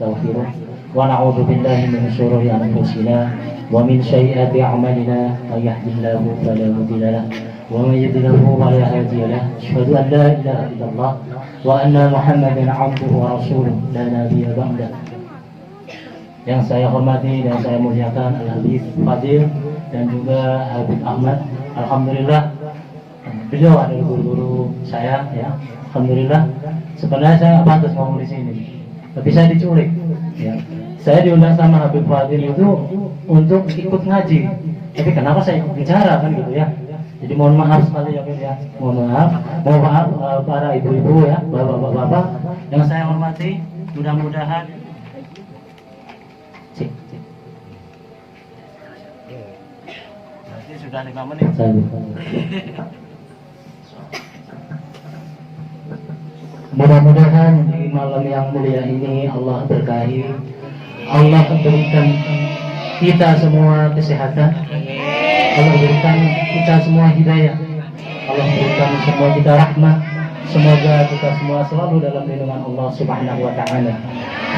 ونستغفره ونعوذ بالله من شرور أنفسنا ومن سيئات أعمالنا من يهد الله فلا مضل له ومن يضلل فلا هادي له أشهد أن لا إله إلا الله وأن محمدا عبده ورسوله لا نبي بعده. Yang saya hormati dan saya muliakan Al-Habib Fadil dan juga Habib Ahmad. Alhamdulillah beliau adalah guru-guru saya ya. Alhamdulillah. Sebenarnya saya nggak pantas ngomong di sini, tapi saya diculik. Ya. Saya diundang sama Habib Fadil itu untuk ikut ngaji. Tapi kenapa saya ikut bicara kan gitu ya? Jadi mohon maaf sekali ya, ya. Mohon maaf para ibu-ibu ya, bapak-bapak yang saya hormati. Mudah-mudahan berarti sudah 5 menit. Mudah-mudahan di malam yang mulia ini Allah berkahi, Allah berikan kita semua kesehatan, Allah berikan kita semua hidayah, Allah berikan semua kita rahmat. Semoga kita semua selalu dalam lindungan Allah Subhanahu wa Ta'ala.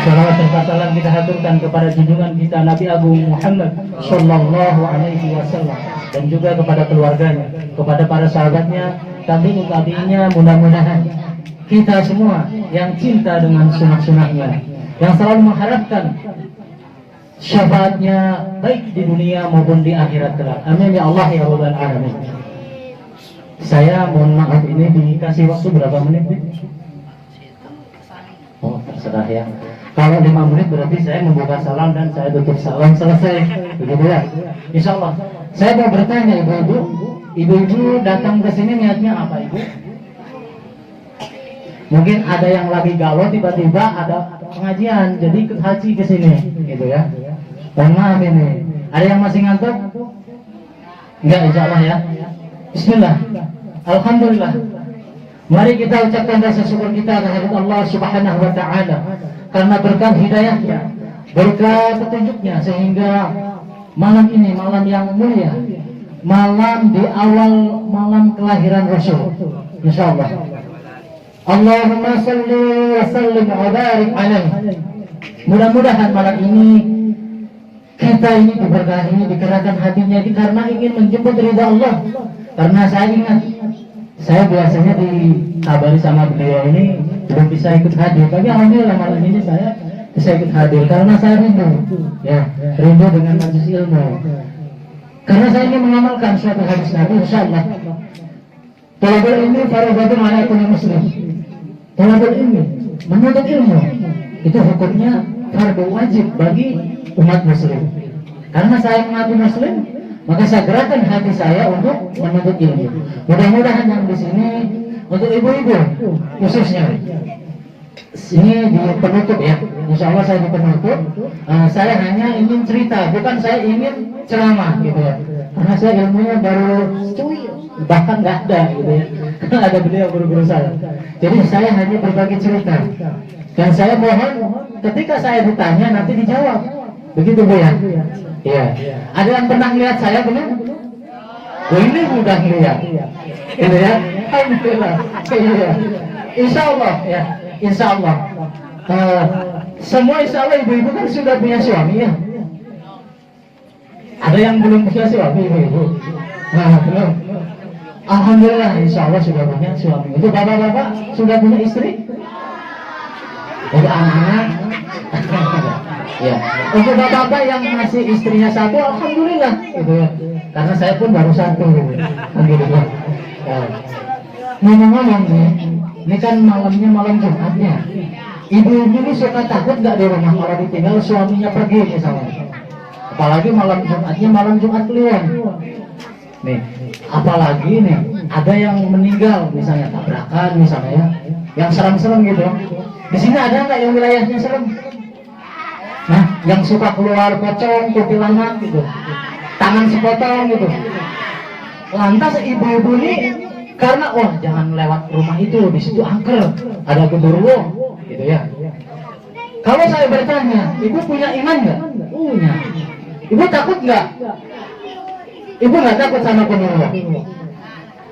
Salawat serta salam kita haturkan kepada junjungan kita Nabi Agung Muhammad Sallallahu Alaihi Wasallam, dan juga kepada keluarganya, kepada para sahabatnya, tabi'in-tabi'innya. Mudah-mudahan kita semua yang cinta dengan sunnah-sunnahnya, yang selalu mengharapkan syafaatnya baik di dunia maupun di akhirat kelak. Amin ya Allah ya Rabbal Alamin. Saya mohon maaf, ini dikasih waktu berapa menit? Oh terserah ya. Kalau 5 menit berarti saya membuka salam dan saya tutup salam, selesai. Begitu ya. Insya Allah. Saya mau bertanya ibu-ibu, ibu-ibu datang ke sini niatnya apa ibu? Mungkin ada yang lagi galau, tiba-tiba ada pengajian, jadi ikut haji ke sini, gitu ya. Mohon maaf ini. Ada yang masih ngantuk? Enggak, insya Allah ya. Bismillah. Alhamdulillah. Mari kita ucapkan rasa syukur kita kepada Allah Subhanahu wa Ta'ala karena berkat hidayahnya, berkat petunjuknya, sehingga malam ini malam yang mulia, malam di awal malam kelahiran Rasul. Insyaallah. Allahumma salli wa sallim wa barik alaihi. Mudah-mudahan malam ini kita ini diberkahi, digerakkan hatinya karena ingin menjemput ridha Allah. Karena saya ingat, saya biasanya dikabari sama beliau ini belum bisa ikut hadir, tapi alhamdulillah malam ini saya bisa ikut hadir karena saya rindu, ya, rindu dengan majelis ilmu. Karena saya ingin mengamalkan suatu hadis Nabi, insyaallah. Talabul ilmi fardhatun 'ala kulli muslim. Talabul ilmi, menuntut ilmu, itu hukumnya fardu wajib bagi umat muslim. Karena saya mengaku muslim, maka saya gerakkan hati saya untuk menuntut ilmu. Mudah-mudahan yang di sini untuk ibu-ibu khususnya, ini di penutup ya. Insya Allah saya di penutup. Saya hanya ingin cerita, bukan saya ingin ceramah gitu ya. Karena saya ilmunya baru bahkan nggak ada gitu ya. Karena ada beliau guru-guru saya. Jadi saya hanya berbagi cerita. Dan saya mohon ketika saya ditanya nanti dijawab. Begitu Bu ya? Iya. Ada yang pernah lihat saya belum? Oh, ini mudah lihat. Gitu ya. Alhamdulillah. Iya. Insya Allah ya. Insya Allah. Semua insya Allah ibu-ibu kan sudah punya suami ya. Ada yang belum punya suami ibu-ibu? Nah, belum. Alhamdulillah insya Allah sudah punya suami. Untuk bapak-bapak sudah punya istri? Untuk anak-anak? Ya. Untuk bapak-bapak yang masih istrinya satu, alhamdulillah gitu ya. Karena saya pun baru satu gitu. Ya. Ngomong-ngomong nih, ini kan malamnya malam Jumatnya. Ibu-ibu ini suka takut nggak di rumah kalau ditinggal suaminya pergi misalnya. Apalagi malam Jumatnya malam Jumat Kliwon. Nih, apalagi nih ada yang meninggal misalnya tabrakan misalnya ya, yang serem-serem gitu. Di sini ada nggak yang wilayahnya serem? Nah, yang suka keluar pocong, kuntilanak gitu, tangan sepotong gitu. Lantas ibu-ibu ini karena jangan lewat rumah itu, di situ angker, ada genderuwo, gitu ya. Kalau saya bertanya, ibu punya iman nggak? Punya. Ibu takut nggak? Ibu nggak takut sama genderuwo?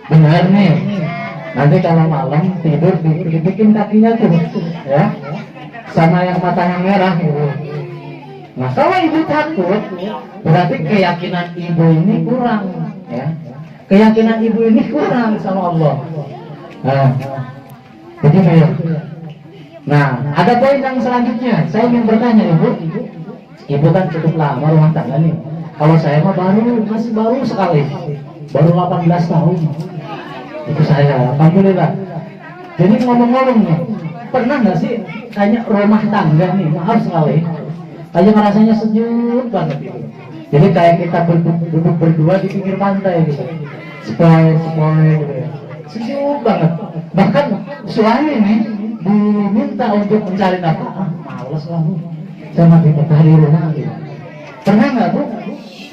Benar nih. Nanti kalau malam tidur dibikin kakinya tuh, ya. sama yang matanya merah gitu. Nah kalau ibu takut, berarti keyakinan ibu ini kurang, ya. Keyakinan ibu ini kurang sama Allah. Nah, begitu ya. Nah, ada poin yang selanjutnya. Saya ingin bertanya ibu. Ibu kan cukup lama rumah tangga nih. Kalau saya mah masih baru sekali, baru 18 tahun. Itu saya, alhamdulillah. Jadi ngomong-ngomong nih, pernah nggak sih kayak rumah tangga nih, maaf sekali, aja rasanya sejuk banget gitu. Jadi kayak kita duduk berdua di pinggir pantai gitu, sepoi gitu ya, sejuk banget. Bahkan suami nih diminta untuk mencari nafkah, males lah bu, saya mati betah di rumah gitu. Pernah nggak bu?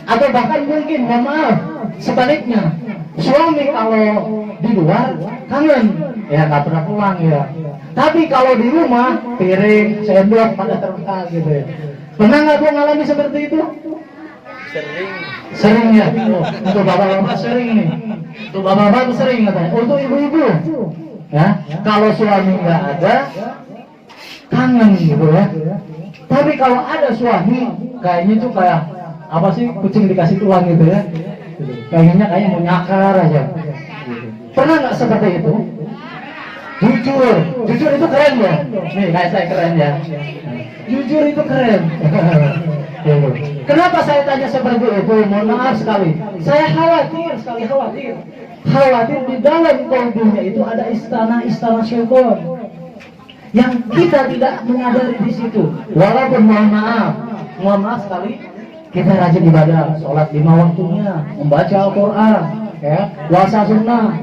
Atau bahkan mungkin, mohon maaf, sebaliknya, suami kalau di luar kangen, ya nggak pernah pulang ya. Tapi kalau di rumah piring, sendok pada terbuka gitu ya. Pernah nggak bu mengalami seperti itu? Sering ya. Untuk bapak-bapak sering nih. Untuk bapak-bapak sering katanya. Untuk ibu-ibu, ya kalau suami nggak ada, kangen gitu ya. Tapi kalau ada suami, kayaknya tuh kayak apa sih, kucing dikasih tulang gitu ya. Pengennya kayak mau nyakar aja. Pernah nggak seperti itu? Jujur itu keren ya. Nih kayak saya keren ya. Jujur itu keren. Kenapa saya tanya seperti itu? Mohon maaf sekali. Saya khawatir di dalam kalbunya itu ada istana syaitan yang kita tidak menyadari di situ. Walaupun mohon maaf sekali, kita rajin ibadah, sholat 5 waktunya, membaca Al-Quran, ya, puasa sunnah.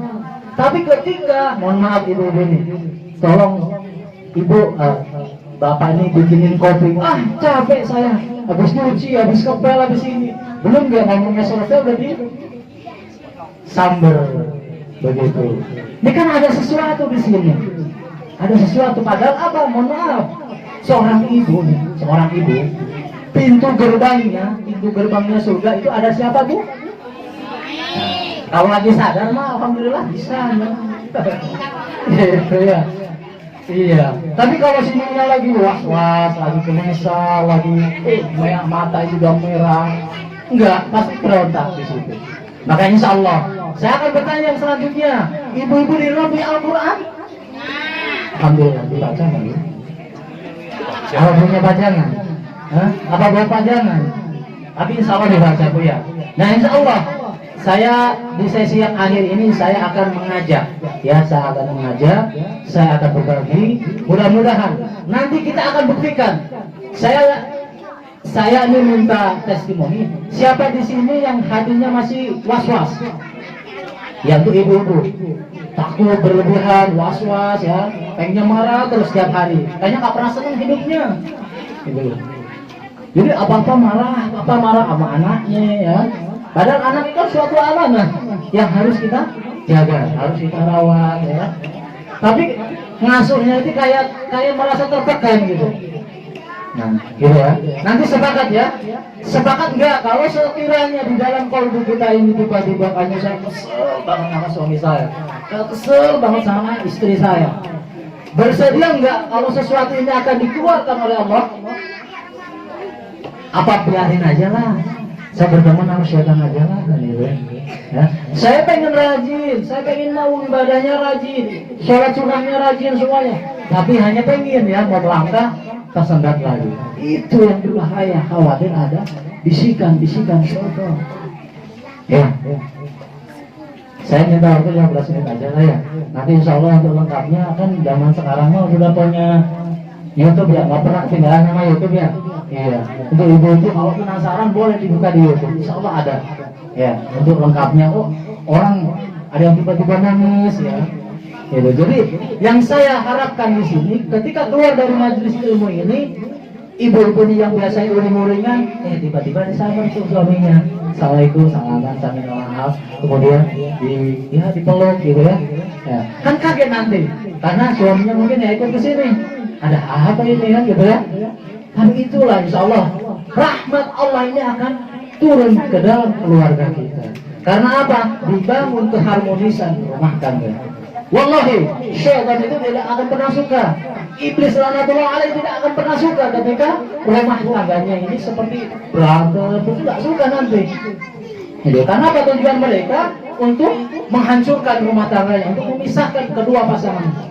Tapi ketika, mohon maaf ibu-ibu ini, tolong ibu, bapak ini bikinin kopi, capek saya, habis nyuci, habis kepel, habis ini, belum nggak ngomongnya selesai udah di samber, begitu. Ini kan ada sesuatu di sini, ada sesuatu. Padahal apa? Mohon maaf, seorang ibu, pintu gerbangnya surga itu ada siapa bu? Kalau lagi sadar mah alhamdulillah bisa ya. Gitu ya. Iya. Tapi kalau sininya lagi was-was, lagi kenesal, lagi mata juga merah, enggak, pasti berontak di situ. Maka insya Allah saya akan bertanya yang selanjutnya. Ibu-ibu di rumah punya Al-Quran? Alhamdulillah dibaca nggak ya? Kalau punya pajangan? Apa buat pajangan? Tapi insya Allah dibaca bu ya. Nah insya Allah saya di sesi yang akhir ini saya akan mengajak, ya saya akan berbagi. Mudah-mudahan nanti kita akan buktikan. Saya ini minta testimoni. Siapa di sini yang hatinya masih was-was? Ya untuk ibu-ibu, takut berlebihan, was-was ya, pengennya marah terus setiap hari. Kayaknya nggak pernah senang hidupnya. Gitu. Jadi apa-apa marah sama anaknya ya. Padahal anak itu suatu amanah yang harus kita jaga, harus kita rawat ya. Tapi ngasuhnya itu kayak merasa tertekan gitu. Nah, gitu ya. Nanti sepakat ya. Sepakat enggak kalau sekiranya di dalam kalbu kita ini tiba-tiba kayaknya saya kesel banget sama suami saya, kesel banget sama istri saya. Bersedia enggak kalau sesuatu ini akan dikeluarkan oleh Allah? Apa biarin aja lah, saya berteman sama syaitan aja lah kan gitu ya. Saya pengen rajin, saya pengen mau ibadahnya rajin, sholat sunnahnya rajin semuanya, tapi hanya pengen ya mau melangkah tersendat lagi. Itu yang berbahaya, khawatir ada bisikan syaitan ya. Saya minta waktu 15 menit aja lah ya. Nanti insya Allah untuk lengkapnya kan zaman sekarang mah sudah punya YouTube ya, nggak pernah ketinggalan sama YouTube ya. Iya. Untuk ibu-ibu kalau penasaran boleh dibuka di YouTube, insya Allah ada. Ya, untuk lengkapnya. Oh, orang ada yang tiba-tiba nangis ya. Gitu. Jadi yang saya harapkan di sini, ketika keluar dari majelis ilmu ini, ibu-ibu yang biasanya uring-uringan, tiba-tiba disamper tuh suaminya, assalamualaikum, salaman, sambil maaf, kemudian dipeluk gitu ya. Ya. Kan kaget nanti, karena suaminya mungkin ya ikut ke sini. Ada apa ini kan gitu ya. Tapi itulah insya Allah rahmat Allah ini akan turun ke dalam keluarga kita. Karena apa? Dibangun keharmonisan rumah tangga. Wallahi, syaitan itu tidak akan pernah suka. Iblis laknatullah alaih tidak akan pernah suka ketika rumah tangganya ini seperti berantem, itu tidak suka nanti. Jadi, karena apa tujuan mereka? Untuk menghancurkan rumah tangganya, untuk memisahkan kedua pasangan.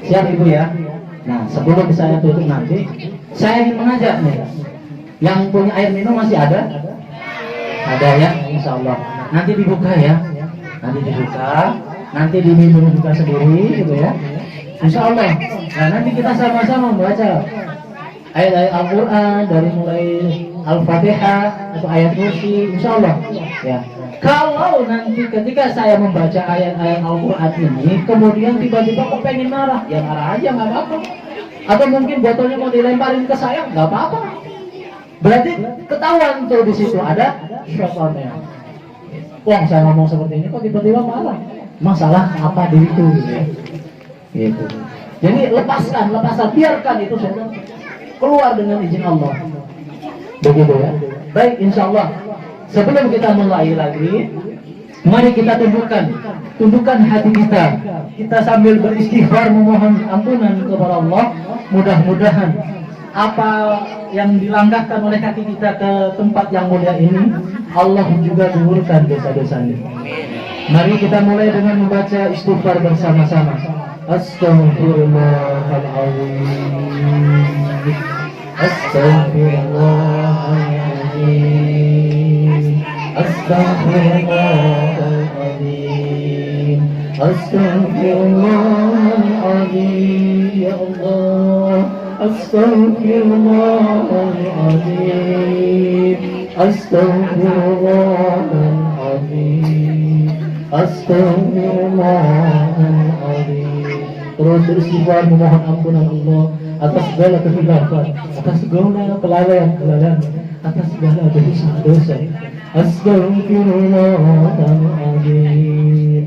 Siap ibu ya? Nah, sebelum saya tutup nanti, saya ingin mengajak nih, yang punya air minum masih ada? Ada ya, insya Allah. Nanti dibuka ya, nanti dibuka, nanti diminum juga sendiri, gitu ya. Insya Allah. Nah, nanti kita sama-sama membaca ayat-ayat Al-Quran dari mulai Al-Fatihah atau ayat kursi, insya Allah. Ya. Kalau nanti ketika saya membaca ayat-ayat Al-Quran ini, kemudian tiba-tiba kok pengen marah, ya marah aja nggak apa-apa. Atau mungkin botolnya mau dilemparin ke saya, nggak apa-apa. Berarti ketahuan tuh di situ ada syaitannya. Wah, saya ngomong seperti ini kok tiba-tiba marah. Masalah apa diriku gitu ya. Gitu. Jadi lepaskan, biarkan itu syaitan keluar dengan izin Allah. Begitu ya. Baik, insya Allah. Sebelum kita mulai lagi, mari kita tundukkan hati kita. Kita sambil beristighfar memohon ampunan kepada Allah. Mudah-mudahan apa yang dilangkahkan oleh kaki kita ke tempat yang mulia ini, Allah juga gugurkan dosa-dosanya. Mari kita mulai dengan membaca istighfar bersama-sama. Astaghfirullahaladzim. Astaghfirullahaladzim. Astaghfirullahaladzim. Astaghfirullahaladzim. Ya Allah. Astaghfirullahaladzim. Astaghfirullahaladzim. Astaghfirullahaladzim. Terus beristighfar memohon ampunan Allah atas segala kehilafan, atas segala kelalaian, atas segala dosa-dosa. Astaghfirullahaladzim.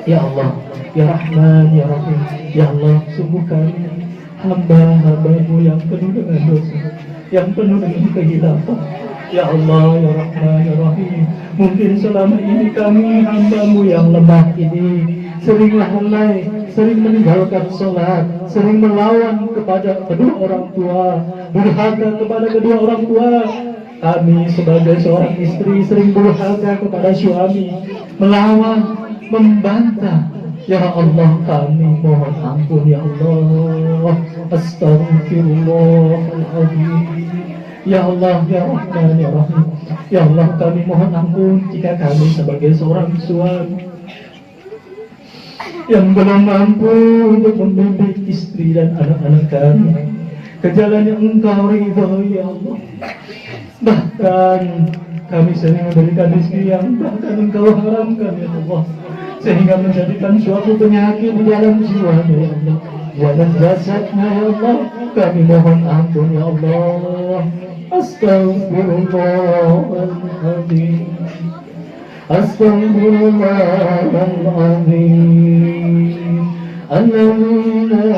Ya Allah, Ya Rahman, Ya Rahim. Ya Allah, sungguh kami hamba-hambamu yang penuh dengan dosa, yang penuh dengan kehilafan. Ya Allah, Ya Rahman, Ya Rahim. Mungkin selama ini kami hambamu yang lemah ini sering lalai, sering meninggalkan sholat, sering melawan kepada kedua orang tua, durhaka kepada kedua orang tua. Kami sebagai seorang istri sering durhaka kepada suami, melawan, membantah. Ya Allah, kami mohon ampun ya Allah. Astaghfirullahaladzim. Ya Allah, Ya Rahman, Ya Rahim. Ya Allah, kami mohon ampun jika kami sebagai seorang suami yang belum mampu untuk membimbing istri dan anak-anak kami ke jalan yang Engkau ridhoi ya Allah. Bahkan kami sering memberikan rezeki yang bahkan Engkau haramkan ya Allah, sehingga menjadikan suatu penyakit di dalam jiwanya ya Allah, dan jasadnya ya Allah. Kami mohon ampun ya Allah. Astaghfirullahaladzim. Astaghfirullahaladzim. Alladzi la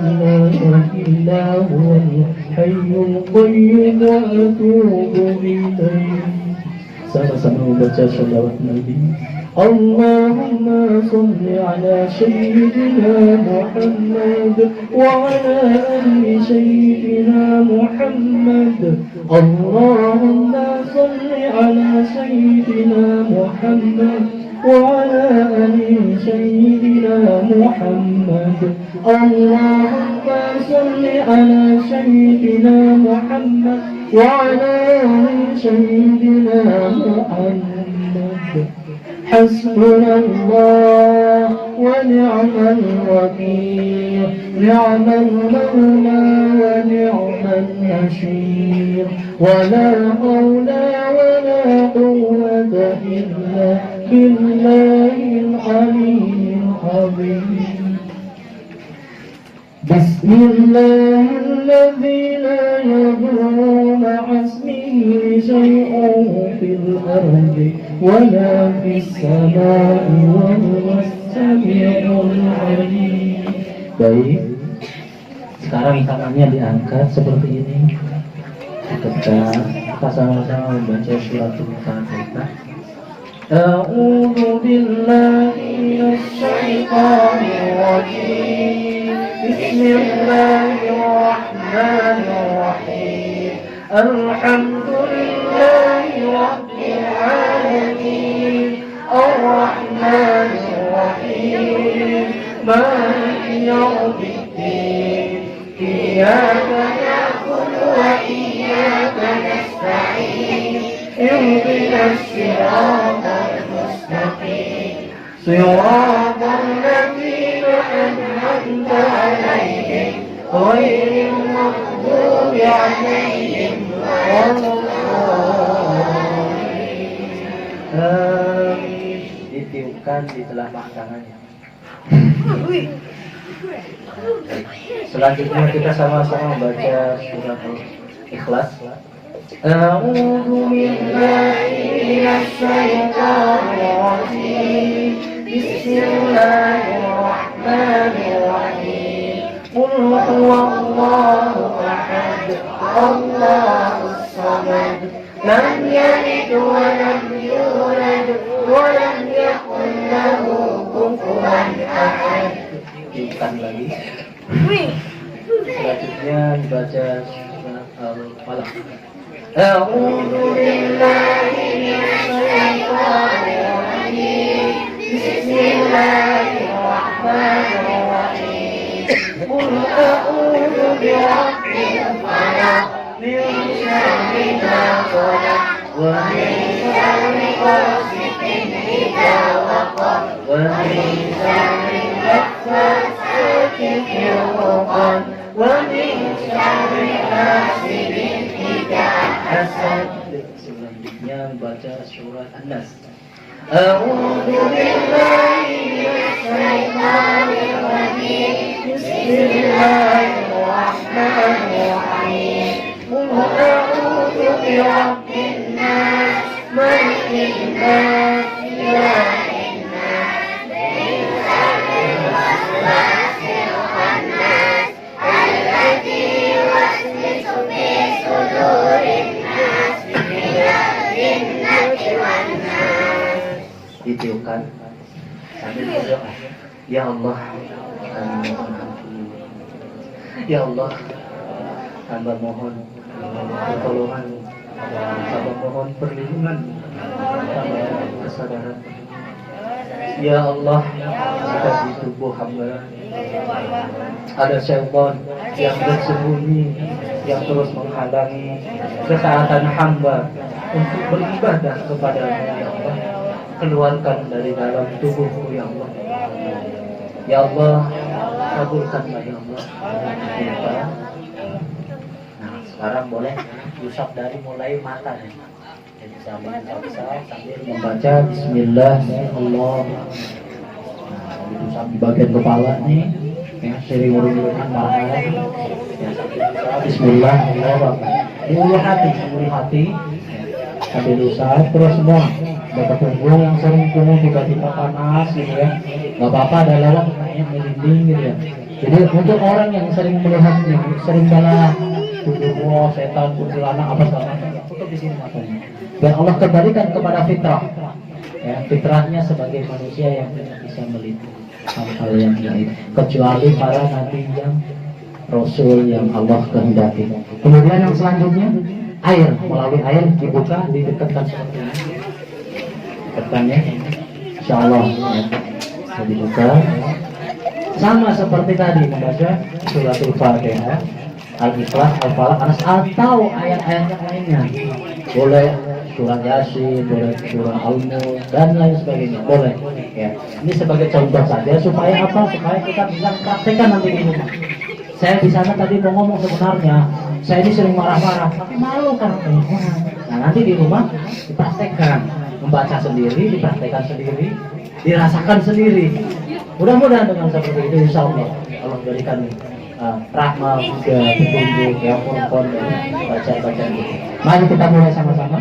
ilaha illa huwal hayyul qayyum wa atubu ilaih. Sama-sama membaca shalawat Nabi. Allahumma salli ala sayyidina Muhammad wa ala ali sayyidina Muhammad. Allahumma salli ala sayyidina Muhammad wa ala ali sayyidina Muhammad. Allahumma salli ala sayyidina Muhammad wa ala ali sayyidina Muhammad. حسبنا الله ونعم الوكيل، نعم المولى ونعم النصير، ولا حول ولا قوة إلا بالله العلي العظيم. بسم الله الذي لا يضر مع اسمه شيء في الأرض ولا في السماء وهو السميع العليم. Baik, sekarang tangannya diangkat seperti ini. Kita sama-sama membaca surat Al-Fatihah. أعوذ بالله من الشيطان الرجيم بسم الله الرحمن الرحيم الحمد لله رب العالمين الرحمن الرحيم مالك يوم الدين إياك نعبد وإياك نستعين اهدنا الصراط المستقيم صراط الذين أنعمت عليهم غير المغضوب عليهم ولا الضالين. Ditiupkan di telapak tangannya. Selanjutnya kita sama-sama baca surat Al-Ikhlas. A'udzu billahi minasy syaithanir rajim. Bismillahirrahmanirrahim. Qul huwallahu ahad. Allahus samad. Lam yalid wa lam yulad wa lam yakul lahu kufuwan ahad. Diulang lagi. Selanjutnya dibaca surat Al-Falaq. A'udzu billahi minasy syaithanir rajim. Bismillahirrahmanirrahim. Qul a'udzu birabbil falaq min syarri ma khalaq wa min syarri ghasiqin idza waqab wa min syarri naffatsati fil 'uqad wa min syarri hasidin idza hasad. Selanjutnya baca surat An-Nas. A'udzu billahi minasy syaithanir rajim. Bismillahirrahmanirrahim. Qul a'udzu birabbin nas, malikin nas, ilahin nas, min syarri waswasil khannas, alladzi yuwaswisu fi sudurin nas, minal jinnati wan nas. Ditiupkan sambil berdoa. Ya Allah, ya Allah, hamba mohon pertolongan, hamba mohon perlindungan, hamba kesadaran. Ya Allah, jika di tubuh hamba ada syaitan yang bersembunyi, yang terus menghalangi kesehatan hamba untuk beribadah kepada-Mu, ya Allah, keluarkan dari dalam tubuhku, ya Allah. Ya Allah, kabulkanlah, ya Allah. Nah, sekarang boleh usap dari mulai mata nih. Jadi sambil membaca Bismillah, usap di bagian kepala nih, ya, sering uring-uringan marah. Ya, Bismillah, mulai hati, sambil usap terus semua. Bapak punggung yang sering punggung tiba-tiba panas gitu ya, nggak apa-apa, ada lewat yang merinding gitu ya. Jadi untuk orang yang sering melihat nih, sering bala tubuh setan, kuntilanak apa segala macam, tutup di sini matanya. Dan Allah kembalikan kepada fitrah, ya, fitrahnya sebagai manusia yang tidak bisa melihat hal-hal yang gaib, kecuali para nabi yang rasul yang Allah kehendaki. Kemudian yang selanjutnya air, melalui air dibuka, didekatkan seperti ini. Dekatkannya, insya Allah ya, dibuka. Sama seperti tadi membaca surat Al-Fatihah, Al-Ikhlas, Al-Falaq, atau ayat-ayat yang lainnya. Boleh surat Yasin, boleh surat Al-Mulk dan lain sebagainya, boleh. Ya, ini sebagai contoh saja supaya apa? Supaya kita bisa praktekkan nanti di rumah. Saya di sana tadi mau ngomong sebenarnya, saya ini sering marah-marah, tapi malu kan. Nah, nanti di rumah dipraktekkan, membaca sendiri, dipraktekkan sendiri, dirasakan sendiri. Mudah-mudahan dengan seperti itu, insya Allah Allah berikan rahmat juga, petunjuk, ya pun baca-baca itu. Mari kita mulai sama-sama.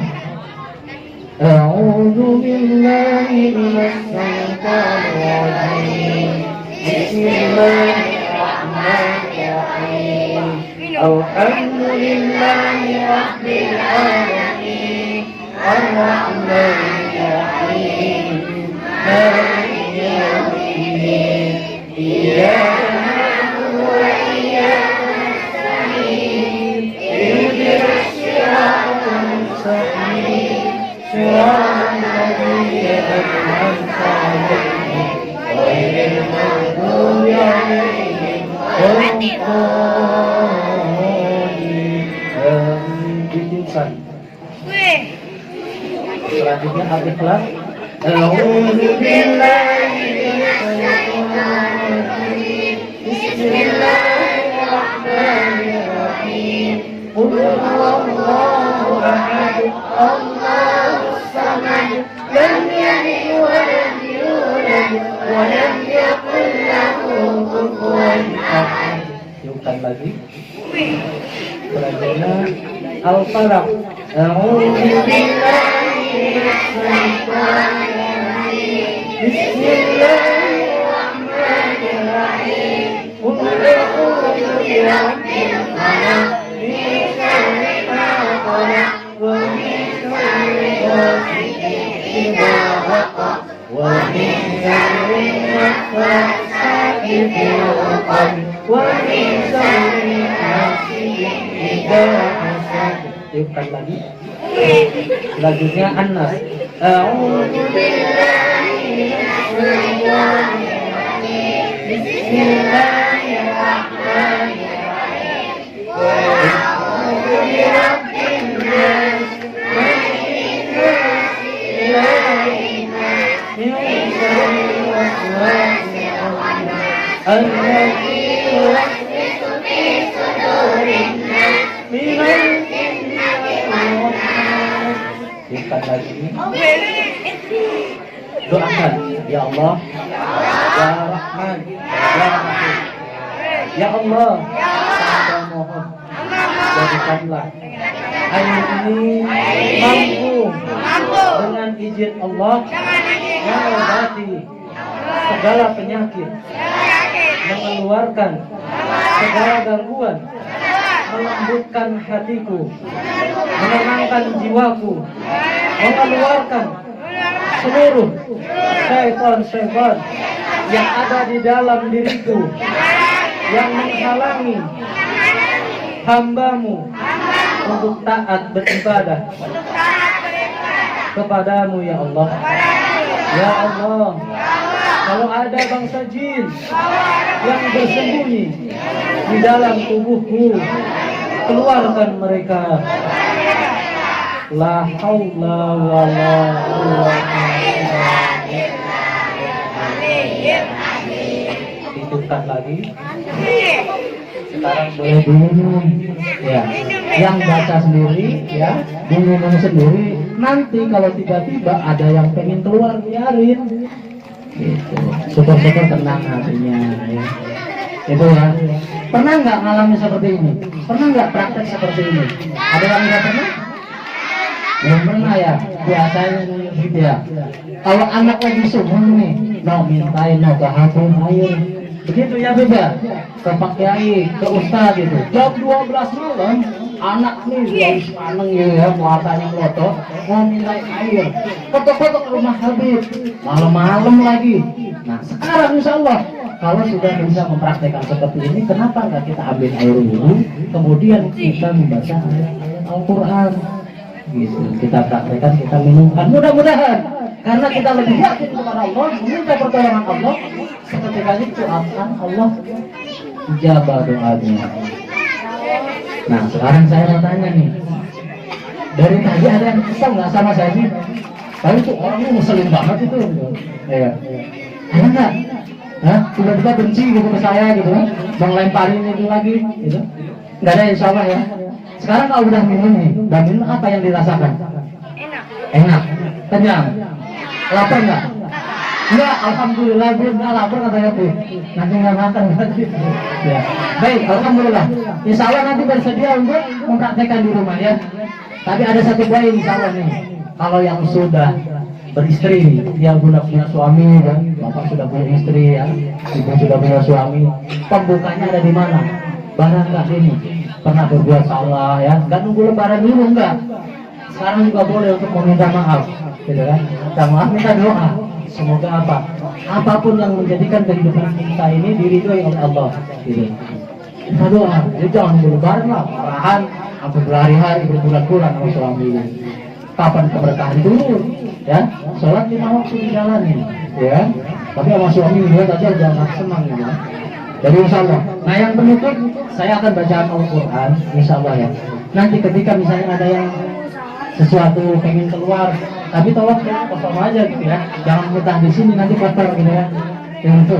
A'udzu billahi minasy syaithanir rajim. Bismillahirrahmanirrahim. Alhamdulillahi rabbil alamin. Ar-Rahmanir Selanjutnya Al-Ikhlas. A'udzu billahi Bismillahirrahmanirrahim. Qul huwallahu ahad, Allahus samad, lam yalid wa lam yulad wa lam yakul lahu kufuwan ahad. Diulang lagi. Selanjutnya Al-Falaq. A'udzu billahi Bismillahirrahmanirrahim. Qul a'udzu birabbil falaq, min syarri ma khalaq, wa min syarri ghasiqin idza waqab, wa min syarri naffasati fil 'uqad, wa min syarri hasidin idza hasad. Diulang lagi. Selanjutnya An-Nas. A'udzu billahi minasyaitonir rajim. Bismillahirrahmanirrahim. A'udzu birabbin nas, malikin nas, ilahin nas, min syarril waswasil khannas, alladzi yuwaswisu fi sudurin nas, minal jinnati wan nas. Bukan lagi. Doakan, ya Allah, ya Rahman, ya Rahim. Ya Allah, saya mohon, jadikanlah air ini mampu dengan izin Allah mengobati segala penyakit, mengeluarkan segala gangguan, melembutkan hatiku, menenangkan jiwaku, mengeluarkan seluruh syaitan-syaitan yang ada di dalam diriku, yang menghalangi hambamu untuk taat beribadah kepadamu, ya Allah. Ya Allah, kalau ada bangsa jin yang bersembunyi di dalam tubuhku, keluarkan mereka. La haula wa la quwwata illa billah. Hidupkan lagi. Sekarang boleh diminum, ya. Yang baca sendiri, ya, diminum sendiri. Nanti kalau tiba-tiba ada yang pengen keluar, biarin. Gitu. Syukur-syukur tenang hatinya, ya. Itu ya. Pernah nggak ngalamin seperti ini? Pernah nggak praktek seperti ini? Ada yang nggak pernah? Belum pernah ya. Biasanya gitu ya. Kalau anak lagi subuh nih, mau mintain, mau kehabun air, begitu ya beda. Ke Pak Kiai, ke Ustadz itu. Jam 12 malam, anak nih lagi paneng ya, muatanya melotot, mau mintain air. Foto-foto ke rumah Habib, malam-malam lagi. Nah sekarang insya Allah, kalau sudah bisa mempraktekkan seperti ini, kenapa nggak kita ambil air dulu, kemudian kita membaca ayat-ayat Al-Quran, gitu. Kita praktekkan, kita minumkan, mudah-mudahan, karena kita lebih yakin kepada Allah, meminta pertolongan Allah, seketika itu akan Allah ijabah doanya. Nah sekarang saya mau tanya nih, dari tadi ada yang kesal nggak sama saya sih? Tapi itu orangnya ngeselin banget itu, ya. Ada nggak? Hah? Tiba-tiba benci gitu ke saya gitu, bang lemparin itu lagi, gitu. Nggak ada, insya Allah ya. Sekarang kalau udah minum nih, udah minum, apa yang dirasakan? Enak, kenyang, lapar nggak? Enggak, alhamdulillah gue nggak lapar katanya tuh. Nanti nggak makan lagi. Ya. Baik, alhamdulillah. Insya Allah nanti bersedia untuk mempraktekkan di rumah ya. Tapi ada satu poin insya Allah nih. Kalau yang sudah beristri, dia sudah punya suami kan, bapak sudah punya istri ya, ibu sudah punya suami, pembukanya ada di mana? Barangkali ini pernah berbuat salah ya, nggak nunggu lebaran dulu, enggak. sekarang juga boleh untuk meminta maaf, gitu kan? Minta maaf, minta doa. Semoga apapun yang menjadikan kehidupan kita ini diridhoi oleh Allah, gitu. Kita doa, jadi jangan berlebaran lah, marahan, sampai berhari-hari, berbulan-bulan sama suami. Kapan keberkahan turun, ya? Sholat 5 waktu dijalani, ya. Tapi sama suami buat aja jangan senang, gitu. Jadi insya Allah. Nah yang penutup, saya akan bacaan Al-Quran, insya Allah ya. Nanti ketika misalnya ada yang sesuatu pengen keluar, tapi tolong kosong aja gitu ya, jangan betah di sini nanti kotor gitu ya. Itu,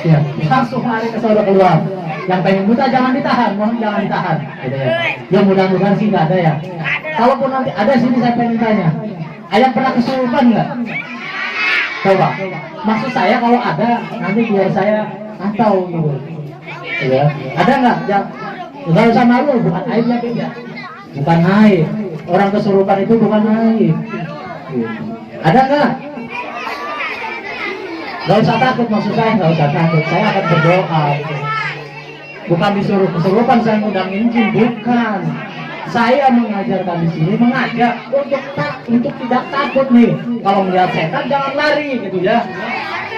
ya langsung hari ke sana keluar. Yang pengen buta jangan ditahan, mohon jangan ditahan, gitu ya. Ya mudah-mudahan sih nggak ada ya. Kalaupun nanti ada sini saya pengen tanya, ayah pernah kesurupan nggak? Coba, maksud saya kalau ada nanti biar saya atau gitu, ya. Ada nggak? Nggak usah malu, bukan aibnya beda, bukan aib. Orang kesurupan itu bukan aib. Ada nggak? Nggak usah takut, maksud saya nggak usah takut. Saya akan berdoa. Bukan disuruh kesurupan, saya ngundangin jin, bukan. Saya mengajarkan di sini, mengajak untuk tidak takut nih. Kalau melihat setan jangan lari gitu ya.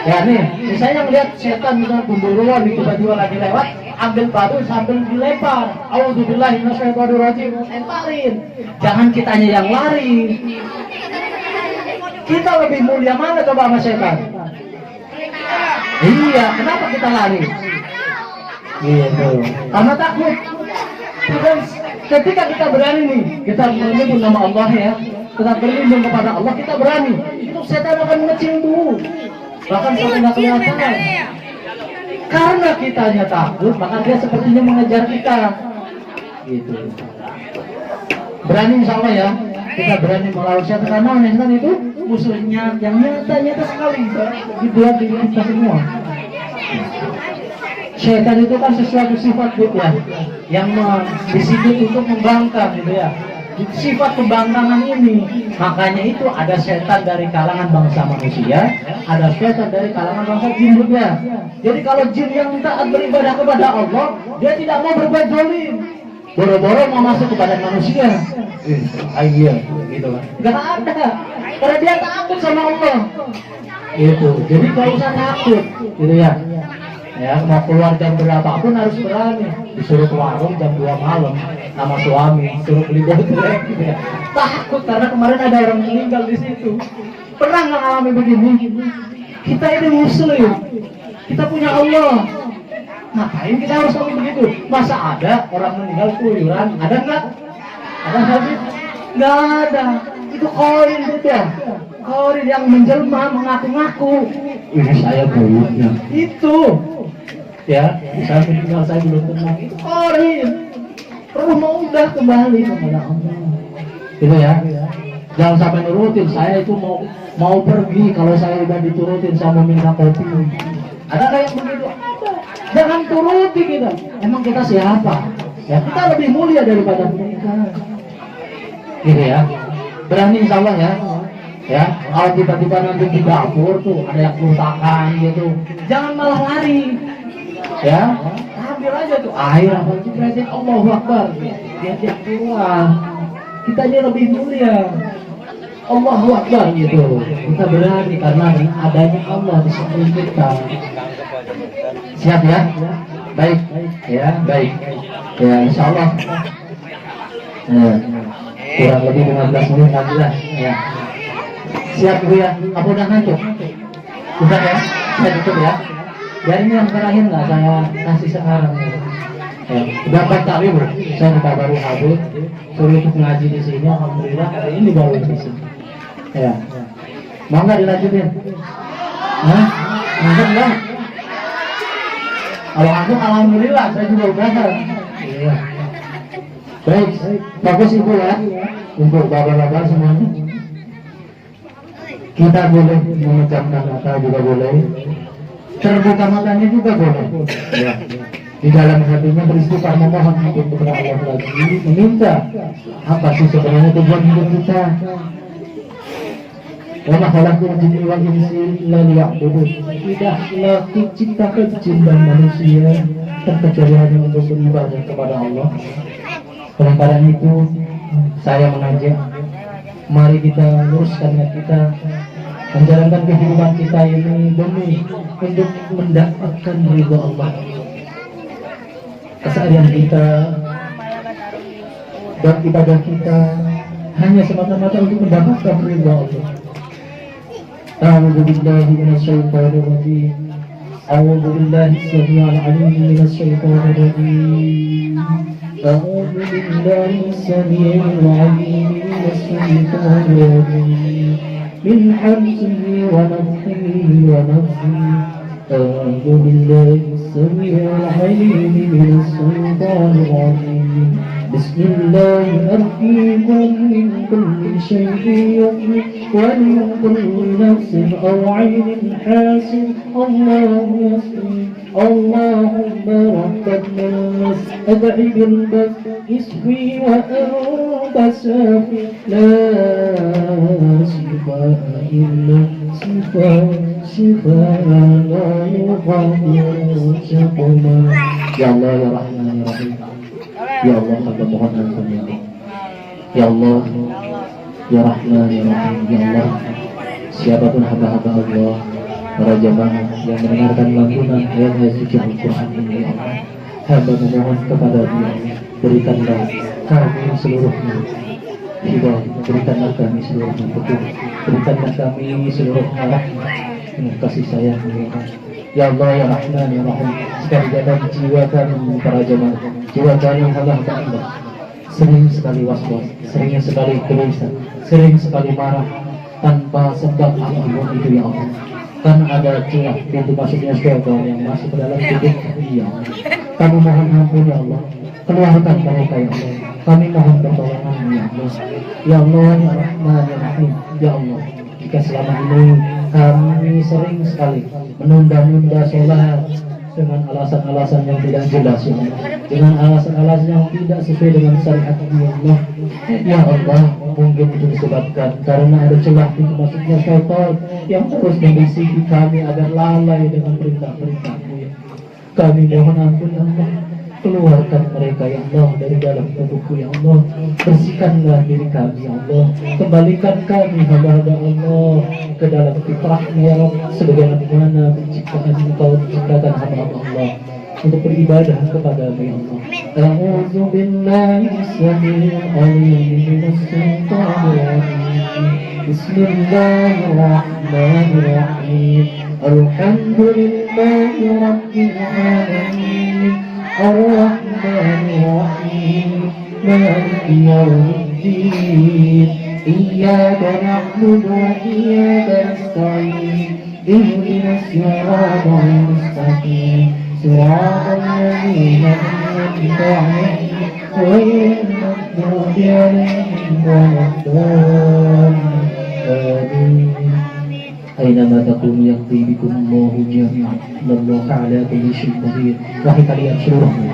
Ya nih, misalnya melihat setan misalnya gundurwo tiba-tiba lagi lewat, ambil batu sambil dilempar. Auzubillahi minasyaitonirrajim, lemparin. Jangan kitanya yang lari. Kita lebih mulia mana coba sama setan? Iya, kenapa kita lari? Gitu. Karena takut. Dan ketika kita berani nih, kita menyebut nama Allah ya, kita berlindung kepada Allah, kita berani. Itu setan akan mengecil dulu. Bahkan sampai nggak kelihatan. Karena kitanya takut, maka dia sepertinya mengejar kita. Gitu. Berani insya Allah ya, kita berani melawan setan karena setan itu musuhnya yang nyata sekali di dua diri kita semua. Setan itu kan sesuatu sifat ya, yang disebut untuk membangkang gitu ya. Sifat pembangkangan ini, makanya itu ada setan dari kalangan bangsa manusia, ada setan dari kalangan bangsa jin ya. Jadi kalau jin yang taat beribadah kepada Allah, dia tidak mau berbuat zalim. Boro-boro mau masuk kepada manusia, iya, gitu kan? Gak ada, karena dia takut sama Allah. Itu, jadi gak usah takut, gitu ya. Ya, mau keluar jam berapapun harus berani. Disuruh ke warung jam 2 malam sama suami, suruh beli botrek gitu ya. Takut karena kemarin ada orang meninggal di situ. Pernah nggak alami begini? Kita ini muslim, kita punya Allah. Ngapain kita harus ngomong begitu? Masa ada orang meninggal keluyuran? Ada nggak? Ada nggak sih? Nggak ada. Itu korin itu ya. Korin yang menjelma mengaku-ngaku. Ini saya buyutnya. Itu. Ya, saya meninggal saya belum tenang. Itu korin. Perlu mau udah kembali kepada Allah. Gitu ya. Jangan sampai nurutin. Saya itu mau pergi. Kalau saya udah diturutin saya mau minta kopi. Ada kayak begitu? Ada. Jangan turuti kita. Emang kita siapa? Ya kita lebih mulia daripada mereka. Gitu ya. Berani insya Allah ya. Ya, kalau tiba-tiba nanti di dapur tuh ada yang kurtakan gitu, jangan malah lari. Ya, ambil aja tuh air apa cipratan, Allahu Akbar. Dia keluar. Kita ini lebih mulia. Allahu Akbar gitu. Kita berani karena adanya Allah di samping kita. Siap ya? Baik. Ya, baik. Ya, insya Allah. Kurang lebih 15 menit lagi lah. Ya. Siap dulu ya. Apa udah ngantuk? Udah ya? Saya tutup ya. Dan ini yang terakhir nggak saya kasih sekarang. Ya. Dapat taklim, saya dikabari Habib suruh ikut ngaji di sini. Alhamdulillah hari ini baru di sini. Ya. Mau nggak dilanjutin? Hah? Enggak. Kalau aku alhamdulillah saya juga udah. Iya. Baik, bagus ibu ya. Untuk bapak-bapak semuanya. Kita boleh mengucapkan kata juga boleh. Terbuka matanya juga boleh. Ya. Di dalam hatinya beristighfar memohon ampun kepada Allah lagi, meminta apa sih sebenarnya tujuan hidup kita. Wa ma khalaqtul jinna wal insa illa liya'budun. Tidaklah diciptakan jin dan manusia terkecuali hanya untuk beribadah kepada Allah. Oleh karena itu saya mengajak Mari kita luruskan niat kita, menjalankan kehidupan kita ini demi untuk mendapatkan ridho Allah. Keseharian kita dan ibadah kita hanya semata-mata untuk mendapatkan ridho Allah. A'udzu billahi minasyaitonir rajim. A'udzu billahi as-sami'il 'alim minasyaitonir rajim. A'udzu billahi as-sami'il 'alim minasyaitonir rajim. Min hamzihi wa nafthihi wa nafsihi. A'udzu billahi as-sami'il 'alim minasyaitonir rajim. بسم الله أرقيكم من كل شيء يؤمن ومن كل نفس أو عين حاسد الله يسقي اللهم رب الناس أذهب البأس اشفي وأنت شافي لا شفاء إلا شفاء لا يغادر سقما. يا الله يا رحمن يا رحيم. Ya Allah, hamba mohon ampun ya Allah. Ya Allah, ya Rahman ya Rahim. Ya Allah, siapapun hamba-hamba Allah, para jamaah yang mendengarkan lantunan ayat-ayat suci Al-Quran ini, ya Allah, hamba memohon kepada Dia, berikanlah kami seluruhnya hidayah, berikanlah kami seluruhnya petunjuk, berikanlah kami seluruhnya rahmat dan kasih sayang ya Allah. Ya Allah ya Rahman ya Rahim, sekali dalam jiwa kami para jemaah, jiwa kami hamba-hamba Allah sering sekali was-was, sering sekali gelisah, sering sekali marah tanpa sebab apapun itu ya Allah. Kan ada celah pintu masuknya surga yang masuk ke dalam hidup kami ya Allah. Kami mohon ampun ya Allah, keluarkan mereka ya Allah. Kami mohon pertolongan ya Allah. Ya Allah ya Rahman ya Rahim. Ya Allah, jika selama ini kami sering sekali menunda-nunda sholat dengan alasan-alasan yang tidak jelas ya Allah, dengan alasan-alasan yang tidak sesuai dengan syariat ya Allah. Ya Allah, mungkin itu disebabkan karena ada celah pintu masuknya syaitan yang terus membisiki kami agar lalai dengan perintah-perintah-Mu ya. Kami mohon ampun ya Allah, keluarkan mereka ya Allah dari dalam tubuhku ya Allah. Bersihkanlah diri kami ya Allah, kembalikan kami hamba-hamba Allah ke dalam fitrahnya ya Allah, sebagaimana penciptaan Engkau menciptakan hamba-hamba Allah untuk beribadah kepada-Mu ya Allah. A'udzu billahi as-sami'il 'alim minas syaitonir rajim. Bismillahirrahmanirrahim. Alhamdulillahi rabbil alamin. Ar-Rahmanir Rahim. Maliki yaumiddin. Iyyaka na'budu wa iyyaka nasta'in. Ihdinas siratal mustaqim. Siratal ladzina an'amta 'alaihim ghairil maghdubi 'alaihim waladdallin. Amin. Aynama takunu yaqdi bikum Allahu jami'an. Innallaha 'ala kulli syai'in qadir. Wahai kalian seluruhnya,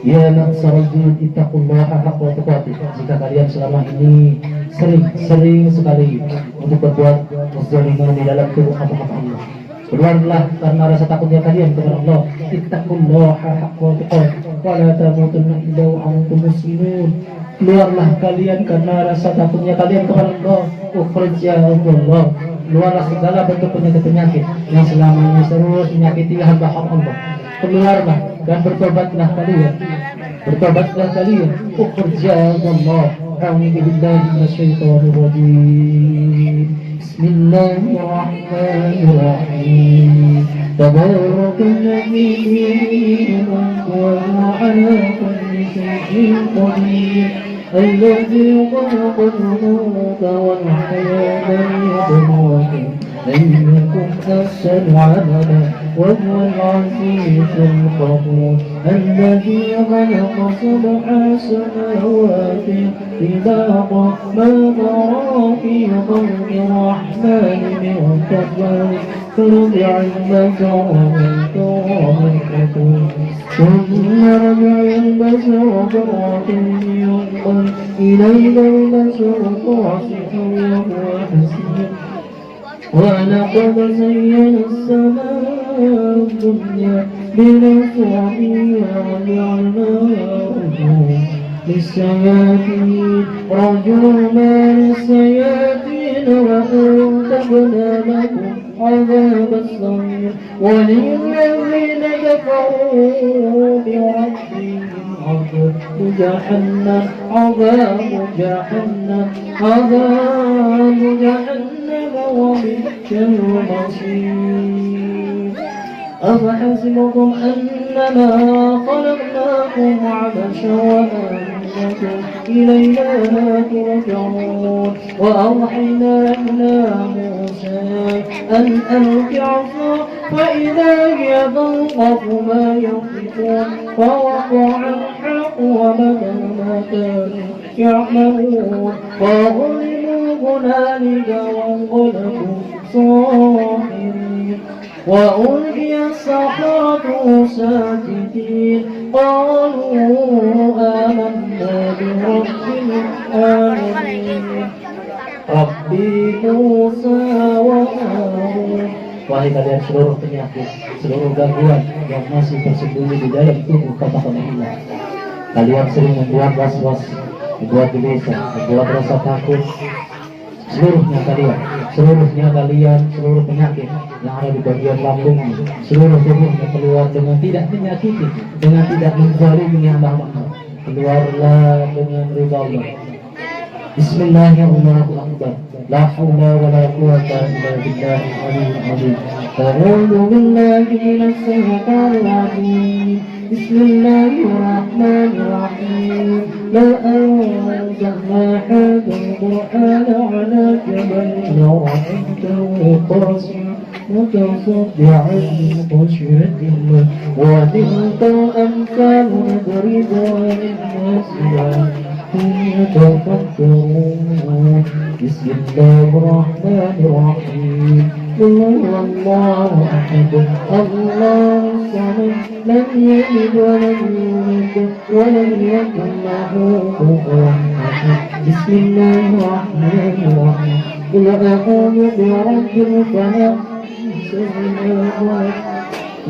ya ma'syarul jin ittaqullaha haqqa tuqatih. Jika kalian selama ini sering sekali untuk berbuat kezaliman di dalam tubuh hamba-hamba Allah, keluarlah karena rasa takutnya kalian kepada Allah. Ittaqullaha haqqa tuqatih wa la tamutunna illa wa antum muslimun. Keluarlah kalian karena rasa takutnya kalian kepada Allah. Ukhrij ya Allah. Keluarlah segala bentuk penyakit-penyakit yang selama ini terus menyakiti hamba-hamba Allah. Keluarlah dan bertobatlah kalian. Bertobatlah kalian. Ukhrij ya Allah. A'udzu billahi minasyaitonir rajim. Bismillahirrahmanirrahim. Tabarakalladzi biyadihi al-mulku wa huwa 'ala kulli syai'in qadir. الذي خلق الموت والحياة ليبلوكم أيكم أحسن عملا وهو العزيز الغفور. الذي خلق 7 سماوات طباقا ما ترى في خلق الرحمن من تفاوت فرجع البصر هل ترى من فطور ثم رجع البصر كرتين ينقل إليك البصر خاسئا وهو حسير. ولقد زينا السماء الدنيا بمصابيح وجعلناها رجوما للشياطين رجوما للشياطين وأنتجنا لكم عذاب السعير وللذين كفروا بربهم عذاب جهنم عذاب جهنم عذاب جهنم وبئس المصير أفحسبتم أنما خلقناكم عبثا وأنكم إلينا لا ترجعون وأوحينا إلى موسى أن ألق عصاك فإذا هي تلقف ما يصفون فوقع الحق وبدا ما كانوا يعملون فغلبوا هنالك وانقلبوا صاغرين وألقي السحرة ساجدين قالوا آمنا برب العالمين Rabbi Musa wa Harun. Wahai kalian seluruh penyakit, seluruh gangguan yang masih tersembunyi di dalam tubuh katakan Allah. Kalian sering membuat was-was, membuat gelisah, membuat rasa takut. Seluruhnya kalian, seluruh penyakit yang ada di bagian lambungmu, seluruh tubuhnya keluar dengan tidak menyakiti, dengan tidak menzalimi hamba-hamba. Keluarlah dengan ridha Allah. Bismillahirrahmanirrahim. La haula wa la quwwata illa billahil aliyyil azim. A'udzu billahi minasy syaithanir rajim. Bismillahirrahmanirrahim. La anzalna hadzal qur'ana 'ala jabalin ra'aytahu qasi'an متصدعا من خشية الله وتلك الأمثال نضربها للناس لعلهم يتفكرون بسم الله الرحمن الرحيم قل هو الله أحد الله الصمد لم يلد ولم يولد ولم يكن له كفوا أحد بسم الله الرحمن الرحيم قل أعوذ برب الفلق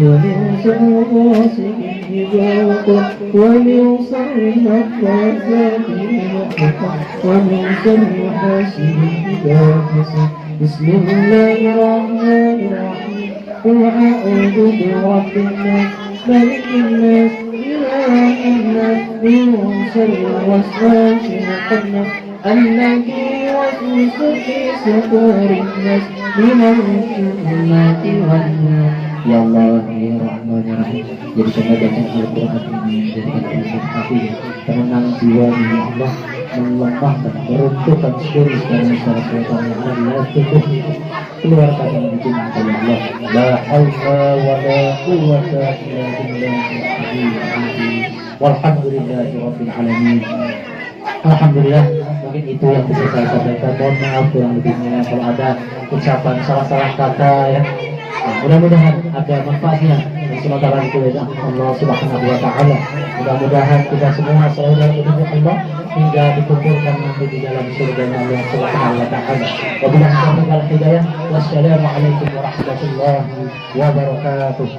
ومن شر غاسق إذا وقب ومن شر النفاثات في العقد ومن شر حاسد إذا حسد بسم الله الرحمن الرحيم قل أعوذ برب الناس ملك الناس إله الناس من شر الوسواس الخناس الذي يوسوس في صدور الناس من الجنة والنار. Ya Allah, ya Rahman, ya Rahim. Jadikanlah bacaan Al-Quran ini menjadikan ilmu hati, tenang jiwa ya Allah, melemahkan, meruntuhkan seluruh segala masalah syaitan yang ada di dalam tubuh. Keluarkan yang dicintai Allah. La haula wa la quwwata illa billahil azim. Walhamdulillahi rabbil alamin. Alhamdulillah, mungkin itu yang bisa saya sampaikan. Mohon maaf kurang lebihnya kalau ada ucapan salah-salah kata ya. Nah, mudah-mudahan ada manfaatnya dan semoga itu dari Allah Subhanahu wa taala. Mudah-mudahan kita semua selalu dalam lindungan Allah hingga dikumpulkan nanti di dalam surga Allah Subhanahu wa taala. Wabillahi taufiq wal hidayah. Wassalamualaikum warahmatullahi wabarakatuh.